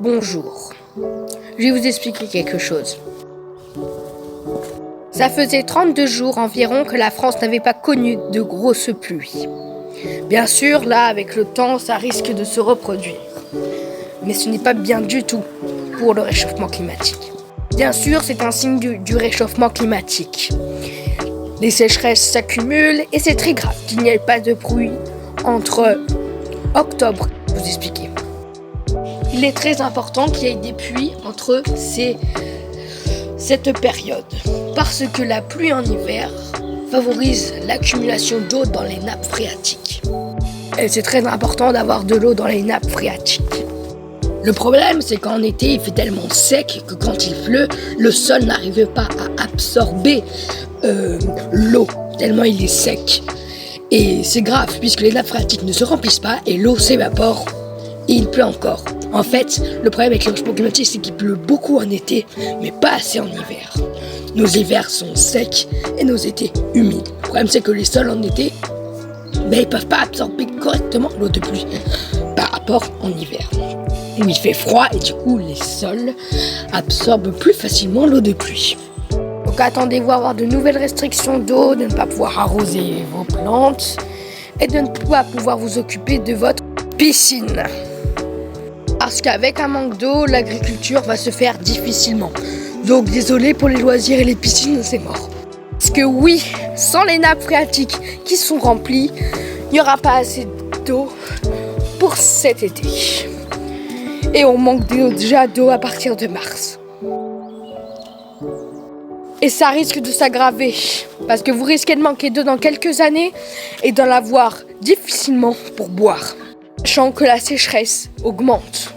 Bonjour, je vais vous expliquer quelque chose. Ça faisait 32 jours environ que la France n'avait pas connu de grosses pluies. Bien sûr, là, avec le temps, ça risque de se reproduire. Mais ce n'est pas bien du tout pour le réchauffement climatique. Bien sûr, c'est un signe du réchauffement climatique. Les sécheresses s'accumulent et c'est très grave qu'il n'y ait pas de pluie entre octobre, vous expliquer. Il est très important qu'il y ait des pluies entre cette période, parce que la pluie en hiver favorise l'accumulation d'eau dans les nappes phréatiques. Et c'est très important d'avoir de l'eau dans les nappes phréatiques. Le problème, c'est qu'en été, il fait tellement sec que quand il pleut, le sol n'arrive pas à absorber l'eau, tellement il est sec. Et c'est grave, puisque les nappes phréatiques ne se remplissent pas et l'eau s'évapore et il pleut encore. En fait, le problème avec le réchauffement climatique, c'est qu'il pleut beaucoup en été, mais pas assez en hiver. Nos hivers sont secs et nos étés humides. Le problème, c'est que les sols en été, ils peuvent pas absorber correctement l'eau de pluie par rapport en hiver. Où il fait froid et du coup, les sols absorbent plus facilement l'eau de pluie. Donc attendez-vous à avoir de nouvelles restrictions d'eau, de ne pas pouvoir arroser vos plantes et de ne pas pouvoir vous occuper de votre piscine. Parce qu'avec un manque d'eau, l'agriculture va se faire difficilement. Donc désolé pour les loisirs et les piscines, c'est mort. Parce que oui, sans les nappes phréatiques qui sont remplies, il n'y aura pas assez d'eau pour cet été. Et on manque déjà d'eau à partir de mars. Et ça risque de s'aggraver, parce que vous risquez de manquer d'eau dans quelques années et d'en avoir difficilement pour boire, sachant que la sécheresse augmente.